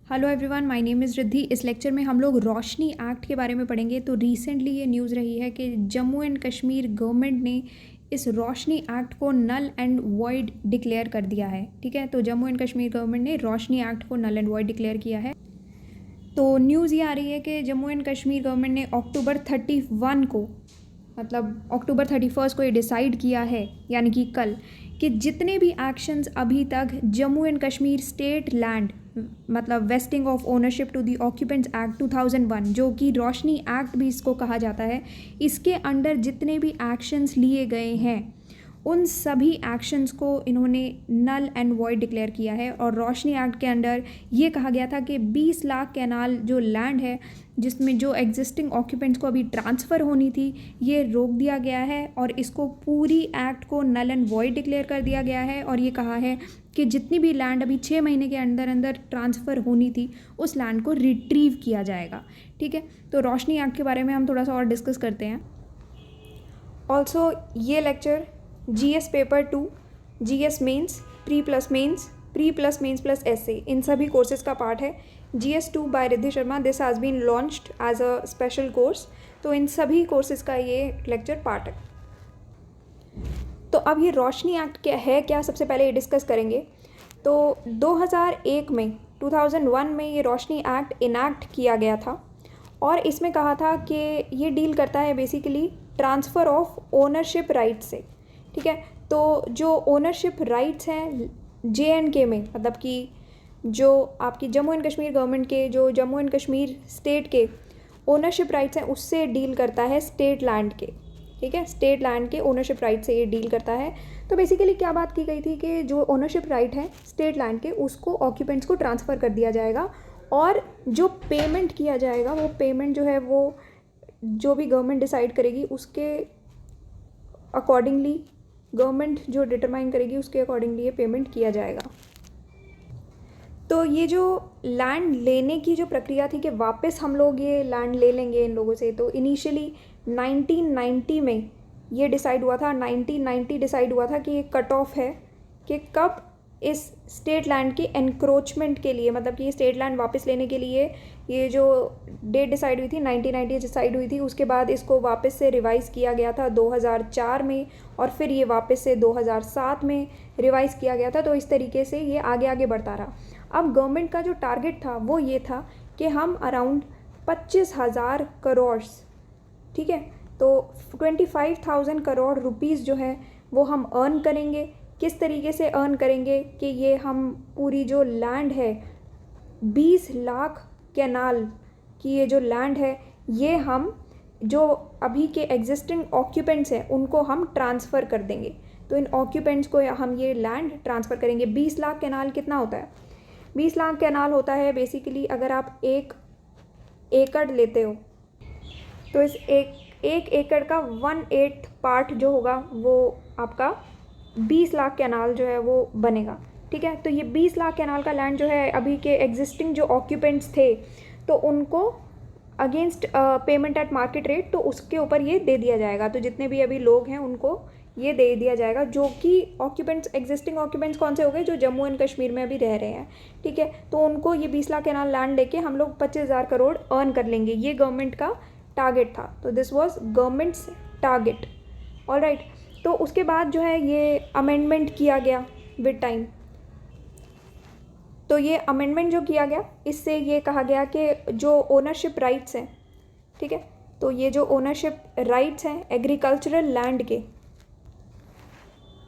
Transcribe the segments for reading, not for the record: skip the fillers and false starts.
Hello everyone, my name is Riddhi. इस lecture में हम लोग रोशनी एक्ट के बारे में पढ़ेंगे। तो रिसेंटली ये न्यूज़ रही है कि जम्मू एंड कश्मीर गवर्नमेंट ने इस रोशनी एक्ट को नल एंड वॉइड डिक्लेयर कर दिया है। ठीक है, तो जम्मू एंड कश्मीर गवर्नमेंट ने रोशनी एक्ट को नल एंड वॉइड डिक्लेयर किया है। तो न्यूज़ ये आ रही है कि जम्मू एंड कश्मीर गवर्नमेंट ने अक्टूबर 31 को, मतलब अक्टूबर 31 को ये डिसाइड किया है, यानी कि कल, कि जितने भी एक्शंस अभी तक Jammu and Kashmir state land, मतलब vesting of ownership to the occupants act 2001, जो कि रोशनी एक्ट भी इसको कहा जाता है, इसके अंडर जितने भी एक्शंस लिए गए हैं उन सभी एक्शंस को इन्होंने नल एंड वॉइड डिक्लेयर किया है। और रोशनी एक्ट के अंडर ये कहा गया था कि 20 लाख कैनाल जो लैंड है जिसमें जो एग्जिस्टिंग ऑक्यूपेंट्स को अभी ट्रांसफ़र होनी थी, ये रोक दिया गया है और इसको पूरी एक्ट को नल एंड वॉइड डिक्लेयर कर दिया गया है। और ये कहा है कि जितनी भी लैंड अभी 6 महीने के अंदर अंदर ट्रांसफ़र होनी थी उस लैंड को रिट्रीव किया जाएगा। ठीक है, तो रोशनी एक्ट के बारे में हम थोड़ा सा और डिस्कस करते हैं। ऑल्सो ये lecture GS paper 2, GS mains, pre plus mains plus SA, इन सभी कोर्सेज का पार्ट है। GS2 by Riddhi Sharma, this has been launched as a special course. तो इन सभी कोर्सेज का ये लेक्चर पार्ट है। तो अब ये रोशनी एक्ट क्या है, क्या सबसे पहले ये डिस्कस करेंगे। तो 2001 में ये रोशनी एक्ट इनैक्ट किया गया था और इसमें कहा था कि ये डील करता है basically transfer of ownership right से। ठीक है, तो जो ओनरशिप राइट्स हैं JNK में, मतलब कि जो आपकी जम्मू एंड कश्मीर गवर्नमेंट के, जो जम्मू एंड कश्मीर स्टेट के ओनरशिप राइट्स हैं, उससे डील करता है स्टेट लैंड के। ठीक है, स्टेट लैंड के ओनरशिप राइट से ये डील करता है। तो बेसिकली क्या बात की गई थी कि जो ओनरशिप राइट है स्टेट लैंड के, उसको ऑक्यूपेंट्स को ट्रांसफ़र कर दिया जाएगा और जो पेमेंट किया जाएगा वो पेमेंट जो है वो जो भी गवर्नमेंट डिसाइड करेगी उसके अकॉर्डिंगली, गवर्नमेंट जो डिटरमाइन करेगी उसके अकॉर्डिंगली ये पेमेंट किया जाएगा। तो ये जो लैंड लेने की जो प्रक्रिया थी कि वापस हम लोग ये लैंड ले लेंगे इन लोगों से, तो इनिशियली 1990 में ये डिसाइड हुआ था। 1990 डिसाइड हुआ था कि ये कट ऑफ है कि कब इस स्टेट लैंड के एनक्रोचमेंट के लिए, मतलब कि ये स्टेट लैंड वापस लेने के लिए ये जो डेट डिसाइड हुई थी 1990 डिसाइड हुई थी। उसके बाद इसको वापस से रिवाइज़ किया गया था 2004 में और फिर ये वापस से 2007 में रिवाइज़ किया गया था। तो इस तरीके से ये आगे आगे बढ़ता रहा। अब गवर्नमेंट का जो टारगेट था वो ये था कि हम अराउंड 25,000 करोड़, ठीक है, तो 25,000 करोड़ रुपीज़ जो है वो हम अर्न करेंगे। किस तरीके से अर्न करेंगे कि ये हम पूरी जो लैंड है 20 लाख कैनाल की ये जो लैंड है, ये हम जो अभी के एग्जिस्टिंग ऑक्यूपेंट्स हैं उनको हम ट्रांसफ़र कर देंगे। तो इन ऑक्यूपेंट्स को हम ये लैंड ट्रांसफ़र करेंगे। 20 लाख कैनाल कितना होता है? 20 लाख कैनाल होता है बेसिकली, अगर आप 1 एकड़ लेते हो तो इस एक एकड़ का 1/8 पार्ट जो होगा वो आपका 20 लाख कैनाल जो है वो बनेगा। ठीक है, तो ये 20 लाख कैनाल का लैंड जो है अभी के एग्जिस्टिंग जो ऑक्यूपेंट्स थे तो उनको against payment eight market rate, तो उसके ऊपर ये दे दिया जाएगा। तो जितने भी अभी लोग हैं उनको ये दे दिया जाएगा, जो कि ऑक्यूपेंट्स, एग्जिस्टिंग ऑक्यूपेंट्स कौन से हो गए? जो जम्मू एंड कश्मीर में अभी रह रहे हैं। ठीक है, तो उनको ये 20 लाख कैनाल लैंड लेके हम लोग 25,000 करोड़ अर्न कर लेंगे। ये गवर्नमेंट का टारगेट था। तो this was governments target. All right, तो उसके बाद जो है ये अमेंडमेंट किया गया विद टाइम। तो ये अमेंडमेंट जो किया गया, इससे ये कहा गया कि जो ओनरशिप राइट्स हैं, ठीक है, तो ये जो ओनरशिप राइट्स हैं एग्रीकल्चरल लैंड के,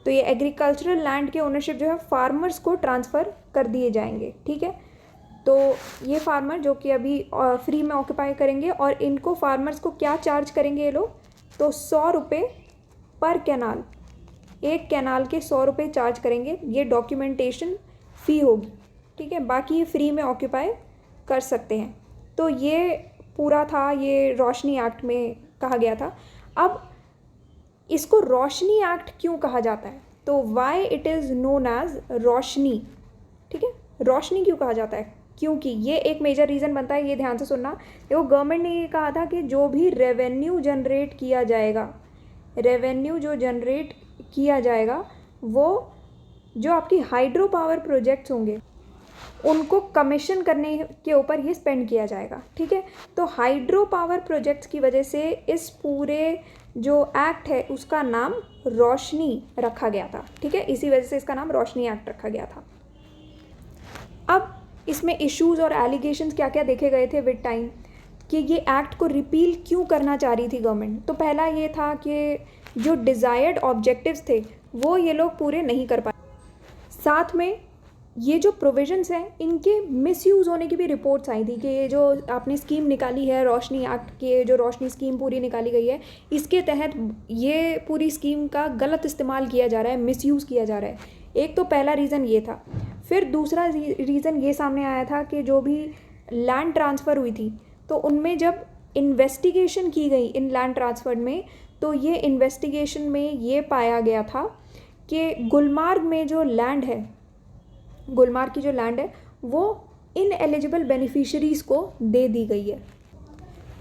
तो ये एग्रीकल्चरल लैंड के ओनरशिप जो है फार्मर्स को ट्रांसफ़र कर दिए जाएंगे। ठीक है, तो ये फार्मर जो कि अभी फ्री में ऑक्यूपाई करेंगे और इनको फार्मर्स को क्या चार्ज करेंगे ये लोग? तो 100 रुपये पर कैनाल, एक कैनाल के 100 रुपये चार्ज करेंगे। ये डॉक्यूमेंटेशन फ़ी होगी। ठीक है, बाकी ये फ्री में ऑक्यूपाई कर सकते हैं। तो ये पूरा था, ये रोशनी एक्ट में कहा गया था। अब इसको रोशनी एक्ट क्यों कहा जाता है? तो why it is known as Roshni. ठीक है, रोशनी क्यों कहा जाता है? क्योंकि ये एक मेजर रीज़न बनता है, ये ध्यान से सुनना। देखो, गवर्नमेंट ने ये कहा था कि जो भी रेवेन्यू जनरेट किया जाएगा, रेवेन्यू जो जनरेट किया जाएगा वो जो आपकी हाइड्रो पावर प्रोजेक्ट्स होंगे, उनको कमीशन करने के ऊपर ये स्पेंड किया जाएगा, ठीक है। तो हाइड्रो पावर प्रोजेक्ट्स की वजह से इस पूरे जो एक्ट है उसका नाम रोशनी रखा गया था, ठीक है, इसी वजह से इसका नाम रोशनी एक्ट रखा गया था। अब इसमें इश्यूज़ और एलिगेशंस क्या क्या देखे गए थे विद टाइम कि ये एक्ट को रिपील क्यों करना चाह रही थी गवर्नमेंट। तो पहला ये था कि जो डिज़ायर्ड ऑब्जेक्टिव्स थे वो ये लोग पूरे नहीं कर पाए, साथ में ये जो प्रोविजंस हैं इनके मिसयूज़ होने की भी रिपोर्ट्स आई थी कि ये जो आपने स्कीम निकाली है रोशनी एक्ट के, जो रोशनी स्कीम पूरी निकाली गई है, इसके तहत ये पूरी स्कीम का गलत इस्तेमाल किया जा रहा है, मिसयूज़ किया जा रहा है। एक तो पहला रीज़न ये था। फिर दूसरा रीज़न ये सामने आया था कि जो भी लैंड ट्रांसफ़र हुई थी तो उनमें जब इन्वेस्टिगेशन की गई इन लैंड ट्रांसफ़र में, तो ये इन्वेस्टिगेशन में ये पाया गया था कि गुलमार्ग में जो लैंड है, गुलमार्ग की जो लैंड है वो इनएलिजिबल बेनिफिशरीज़ को दे दी गई है।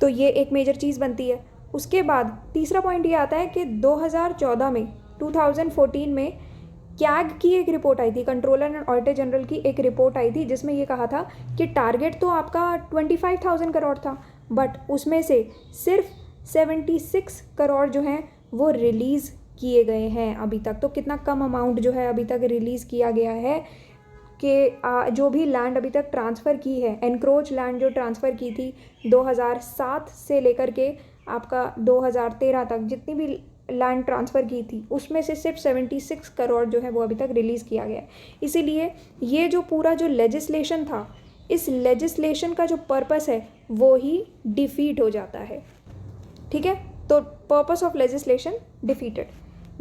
तो ये एक मेजर चीज़ बनती है। उसके बाद तीसरा पॉइंट ये आता है कि 2014 में 2014 में कैग की एक रिपोर्ट आई थी, कंट्रोलर एंड ऑडिटर जनरल की एक रिपोर्ट आई थी जिसमें ये कहा था कि टारगेट तो आपका 25,000 करोड़ था, बट उसमें से सिर्फ 76 करोड़ जो हैं वो रिलीज़ किए गए हैं अभी तक। तो कितना कम अमाउंट जो है अभी तक रिलीज़ किया गया है कि जो भी लैंड अभी तक ट्रांसफ़र की है, एनक्रोच लैंड जो ट्रांसफ़र की थी 2007 से लेकर के आपका 2013 तक जितनी भी लैंड ट्रांसफ़र की थी उसमें से सिर्फ 76 करोड़ जो है वो अभी तक रिलीज़ किया गया है। इसीलिए ये जो पूरा जो लेजिस्लेशन था, इस लेजिस्लेशन का जो पर्पस है वो ही डिफीट हो जाता है, ठीक है। तो purpose of legislation defeated.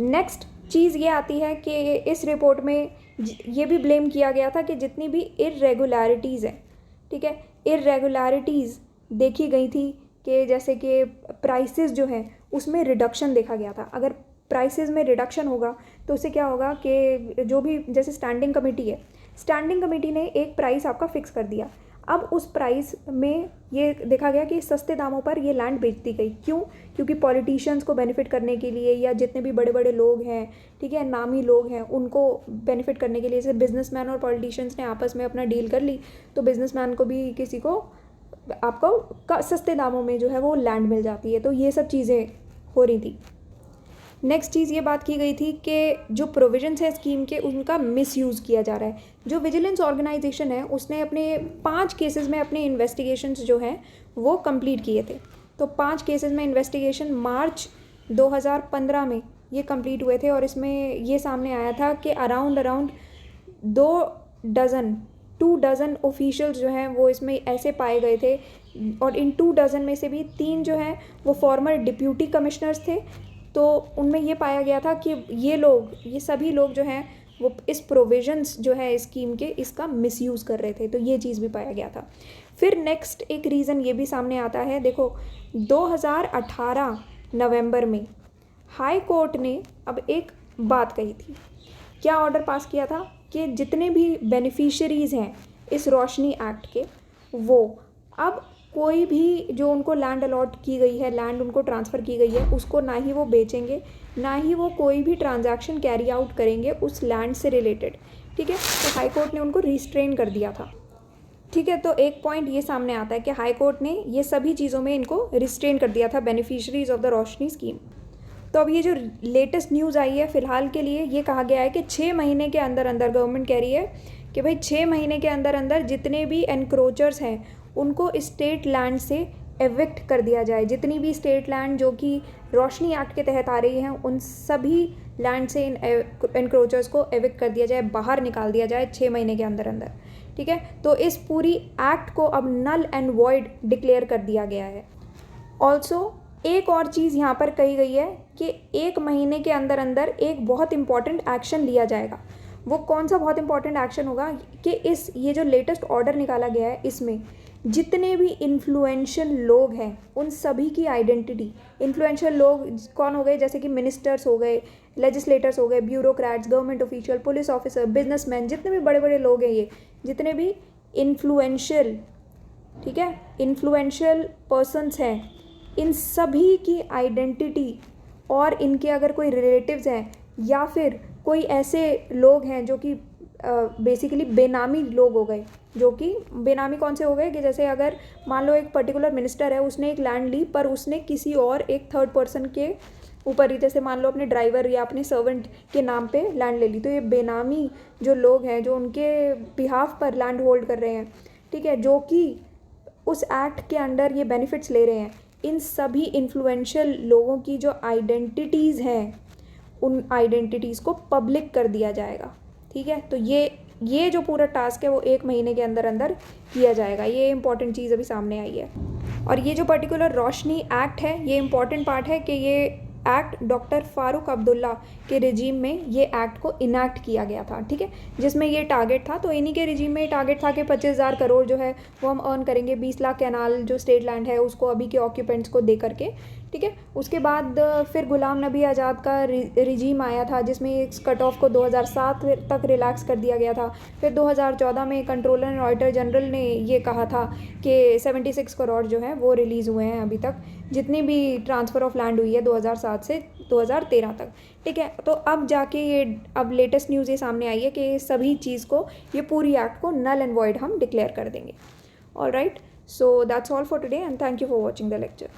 Next चीज़ ये आती है कि इस रिपोर्ट में ये भी ब्लेम किया गया था कि जितनी भी इर्रेगुलरिटीज़ हैं, ठीक है, इर्रेगुलरिटीज़ देखी गई थी कि जैसे कि प्राइसेस जो हैं उसमें रिडक्शन देखा गया था। अगर प्राइसेस में रिडक्शन होगा तो उससे क्या होगा कि जो भी जैसे स्टैंडिंग कमेटी है, स्टैंडिंग कमेटी ने एक प्राइस आपका फिक्स कर दिया। अब उस प्राइस में ये देखा गया कि सस्ते दामों पर ये लैंड बेच दी गई। क्यों? क्योंकि पॉलिटिशियंस को बेनिफिट करने के लिए या जितने भी बड़े बड़े लोग हैं, ठीक है, नामी लोग हैं, उनको बेनिफिट करने के लिए, जैसे बिजनेसमैन और पॉलिटिशियंस ने आपस में अपना डील कर ली तो बिजनेसमैन को भी किसी को आपको सस्ते दामों में जो है वो लैंड मिल जाती है। तो ये सब चीज़ें हो रही थी। नेक्स्ट चीज़ ये बात की गई थी कि जो प्रोविजंस है स्कीम के उनका मिसयूज़ किया जा रहा है। जो विजिलेंस ऑर्गेनाइजेशन है उसने अपने 5 केसेस में अपने इन्वेस्टिगेशंस जो हैं वो कंप्लीट किए थे। तो 5 केसेस में इन्वेस्टिगेशन मार्च 2015 में ये कंप्लीट हुए थे और इसमें ये सामने आया था कि अराउंड 2 डज़न ऑफिशियल्स जो हैं वो इसमें ऐसे पाए गए थे और इन 2 डज़न में से भी 3 जो हैं वो फॉर्मर डिप्यूटी कमिश्नर्स थे। तो उनमें ये पाया गया था कि ये सभी लोग जो हैं वो इस प्रोविजंस जो है स्कीम के इसका मिसयूज़ कर रहे थे। तो ये चीज़ भी पाया गया था। फिर नेक्स्ट एक रीज़न ये भी सामने आता है। देखो 2018 नवंबर में हाई कोर्ट ने अब एक बात कही थी। क्या ऑर्डर पास किया था कि जितने भी बेनिफिशरीज़ हैं इस रोशनी एक्ट के, वो अब कोई भी जो उनको लैंड अलॉट की गई है, लैंड उनको ट्रांसफ़र की गई है, उसको ना ही वो बेचेंगे, ना ही वो कोई भी ट्रांजैक्शन कैरी आउट करेंगे उस लैंड से रिलेटेड, ठीक है। तो हाई कोर्ट ने उनको रिस्ट्रेन कर दिया था, ठीक है। तो एक पॉइंट ये सामने आता है कि हाई कोर्ट ने ये सभी चीज़ों में इनको रिस्ट्रेन कर दिया था, beneficiaries of the Roshni scheme. तो अब ये जो लेटेस्ट न्यूज़ आई है फ़िलहाल के लिए ये कहा गया है कि 6 महीने के अंदर अंदर गवर्नमेंट कह रही है कि भाई 6 महीने के अंदर अंदर जितने भी एनक्रोचर्स हैं उनको स्टेट लैंड से एविक्ट कर दिया जाए। जितनी भी स्टेट लैंड जो कि रोशनी एक्ट के तहत आ रही हैं उन सभी लैंड से इन एनक्रोचर्स को एविक्ट कर दिया जाए, बाहर निकाल दिया जाए 6 महीने के अंदर अंदर, ठीक है। तो इस पूरी एक्ट को अब नल एंड वॉइड डिक्लेयर कर दिया गया है। ऑल्सो एक और चीज़ यहाँ पर कही गई है कि 1 महीने के अंदर अंदर एक बहुत इंपॉर्टेंट एक्शन लिया जाएगा। वो कौन सा बहुत इंपॉर्टेंट एक्शन होगा कि ये जो लेटेस्ट ऑर्डर निकाला गया है इसमें जितने भी इन्फ्लुएंशियल लोग हैं उन सभी की आइडेंटिटी, इन्फ्लुएंशियल लोग कौन हो गए, जैसे कि मिनिस्टर्स हो गए, लेजिस्लेटर्स हो गए, bureaucrats, government official, police officer, businessman, जितने भी बड़े बड़े लोग हैं, ये जितने भी इन्फ्लुएंशियल, ठीक है, इन्फ्लुएंशियल पर्सन्स हैं, इन सभी की आइडेंटिटी और इनके अगर कोई रिलेटिव्स हैं या फिर कोई ऐसे लोग हैं जो कि बेसिकली बेनामी लोग हो गए, जो कि बेनामी कौन से हो गए कि जैसे अगर मान लो एक पर्टिकुलर मिनिस्टर है, उसने एक लैंड ली पर उसने किसी और एक थर्ड पर्सन के ऊपर ही, जैसे मान लो अपने ड्राइवर या अपने सर्वेंट के नाम पे लैंड ले ली, तो ये बेनामी जो लोग हैं जो उनके बिहाफ पर लैंड होल्ड कर रहे हैं, ठीक है, जो कि उस एक्ट के अंडर ये बेनिफिट्स ले रहे हैं, इन सभी इन्फ्लुएंशियल लोगों की जो आइडेंटिटीज़ हैं उन आइडेंटिटीज़ को पब्लिक कर दिया जाएगा। ठीक है, तो ये जो पूरा टास्क है वो 1 महीने के अंदर अंदर किया जाएगा। ये इंपॉर्टेंट चीज़ अभी सामने आई है। और ये जो पर्टिकुलर रोशनी एक्ट है, ये इंपॉर्टेंट पार्ट है कि ये एक्ट डॉक्टर फ़ारूक अब्दुल्ला के रिजीम में ये एक्ट को इनैक्ट किया गया था। ठीक है, जिसमें ये टारगेट था, तो इन्हीं के रिजीम में टारगेट था कि 25,000 करोड़ जो है वो हम अर्न करेंगे 20 लाख कैनाल जो स्टेट लैंड है उसको अभी के ऑक्यूपेंट्स को दे करके। ठीक है, उसके बाद फिर गुलाम नबी आज़ाद का रिजीम आया था जिसमें इस कट ऑफ को 2007 तक रिलैक्स कर दिया गया था। फिर 2014 में कंट्रोलर एंड ऑडिटर जनरल ने ये कहा था कि 76 करोड़ जो है वो रिलीज़ हुए हैं अभी तक, जितनी भी ट्रांसफ़र ऑफ लैंड हुई है 2007 से 2013 तक। ठीक है, तो अब जाके ये अब लेटेस्ट न्यूज़ ये सामने आई है कि सभी चीज़ को, ये पूरी एक्ट को नल एंड वॉइड हम डिक्लेयर कर देंगे। All right, so that's all for today and thank you for watching the lecture.